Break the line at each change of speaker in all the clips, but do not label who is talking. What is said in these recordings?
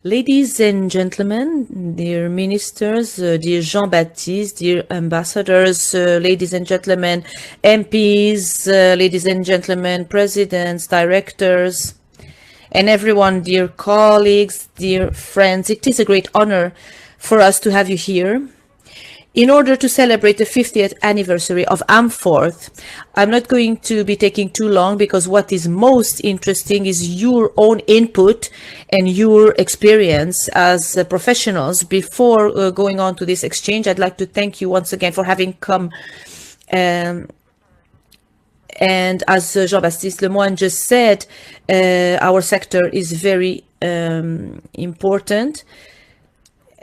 Ladies and gentlemen, dear ministers, dear Jean-Baptiste, dear ambassadors, ladies and gentlemen, MPs, ladies and gentlemen, presidents, directors, and everyone, dear colleagues, dear friends, it is a great honor for us to have you here. In order to celebrate the 50th anniversary of AMFORHT, I'm not going to be taking too long because what is most interesting is your own input and your experience as professionals. Before going on to this exchange, I'd like to thank you once again for having come. And as Jean-Baptiste Lemoine just said, our sector is very important.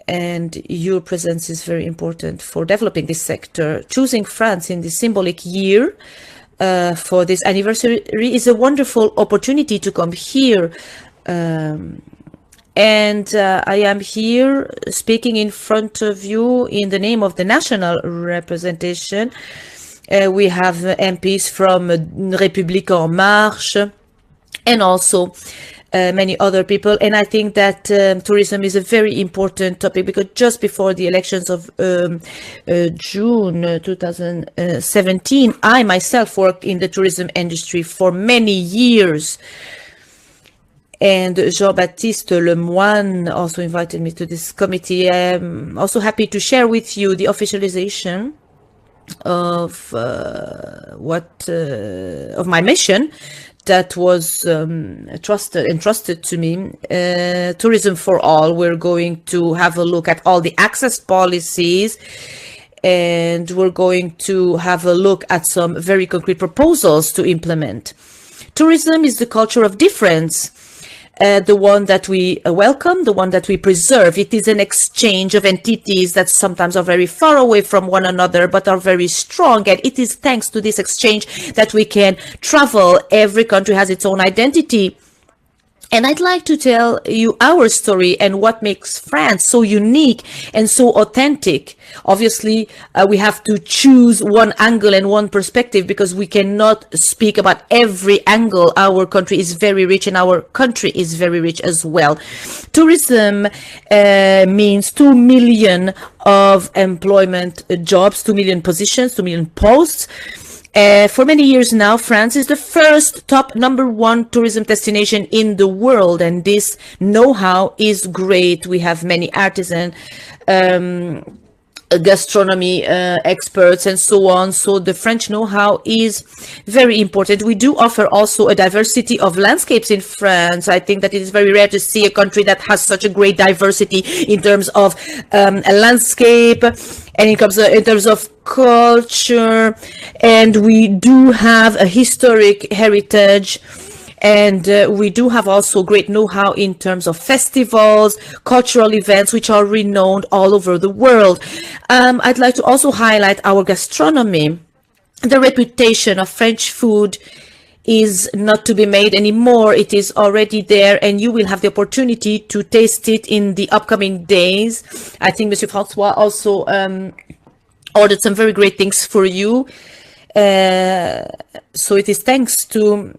And your presence is very important for developing this sector. Choosing France in this symbolic year for this anniversary is a wonderful opportunity to come here. I am here speaking in front of you in the name of the national representation. We have MPs from République En Marche and also many other people, and I think that tourism is a very important topic because just before the elections of June 2017, I myself worked in the tourism industry for many years. And Jean-Baptiste Lemoine also invited me to this committee. I'm also happy to share with you the officialization of of my mission that was entrusted to me, Tourism for All. We're going to have a look at all the access policies, and we're going to have a look at some very concrete proposals to implement. Tourism is the culture of difference, the one that we welcome, the one that we preserve. It is an exchange of entities that sometimes are very far away from one another, but are very strong. And it is thanks to this exchange that we can travel. Every country has its own identity. And I'd like to tell you our story and what makes France so unique and so authentic. Obviously, we have to choose one angle and one perspective because we cannot speak about every angle. Our country is very rich and our country is very rich as well. Tourism means 2 million of employment jobs, 2 million positions, 2 million posts. For many years now, France is the first top #1 tourism destination in the world, and this know-how is great. We have many artisans, gastronomy experts, and so on. So the French know-how is very important. We do offer also a diversity of landscapes in France. I think that it is very rare to see a country that has such a great diversity in terms of a landscape and in terms of culture. And we do have a historic heritage. And we do have also great know-how in terms of festivals, cultural events, which are renowned all over the world. I'd like to also highlight our gastronomy. The reputation of French food is not to be made anymore. It is already there, and you will have the opportunity to taste it in the upcoming days. I think Monsieur François also ordered some very great things for you. So it is thanks to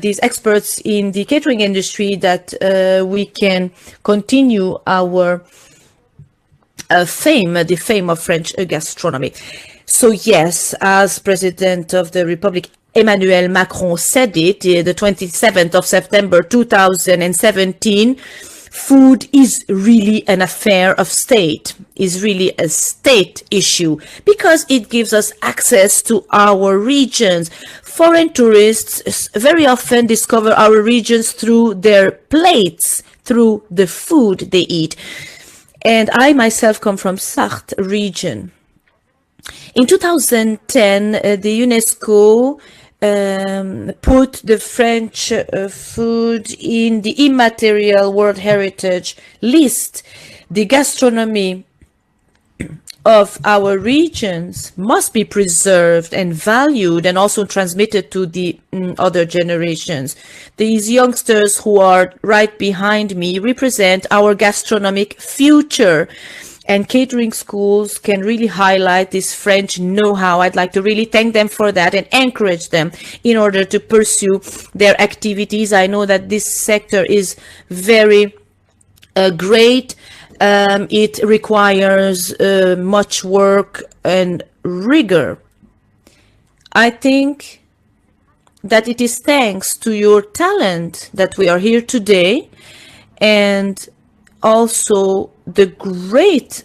these experts in the catering industry that we can continue our fame, the fame of French gastronomy. So yes, as President of the Republic, Emmanuel Macron said it, the 27th of September 2017, food is really an affair of state, is really a state issue because it gives us access to our regions. Foreign tourists very often discover our regions through their plates, through the food they eat. And I myself come from Sarthe region. In 2010, the UNESCO put the French food in the immaterial World Heritage list. The gastronomy of our regions must be preserved and valued and also transmitted to the other generations. These youngsters who are right behind me represent our gastronomic future. And catering schools can really highlight this French know-how. I'd like to really thank them for that and encourage them in order to pursue their activities. I know that this sector is very great. It requires much work and rigor. I think that it is thanks to your talent that we are here today, and also the great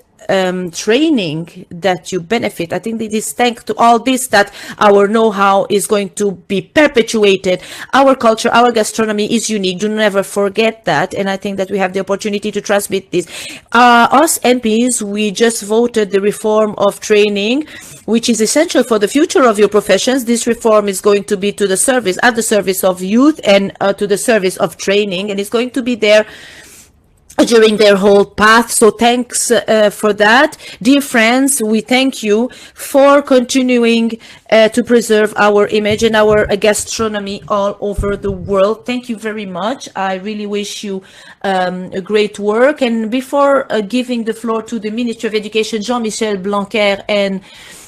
training that you benefit. I think it is thanks to all this that our know-how is going to be perpetuated. Our culture, our gastronomy is unique. Do never forget that. And I think that we have the opportunity to transmit this. Us MPs, we just voted the reform of training, which is essential for the future of your professions. This reform is going to be to the service, at the service of youth, and to the service of training, and it's going to be there during their whole path. So thanks for that. Dear friends, we thank you for continuing to preserve our image and our gastronomy all over the world. Thank you very much. I really wish you a great work. And before giving the floor to the Minister of Education, Jean-Michel Blanquer, and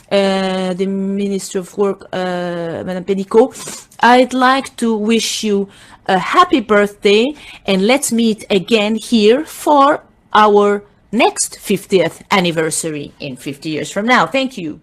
the Minister of Work, Madame Pénicaud, I'd like to wish you a happy birthday, and let's meet again here for our next 50th anniversary in 50 years from now. Thank you.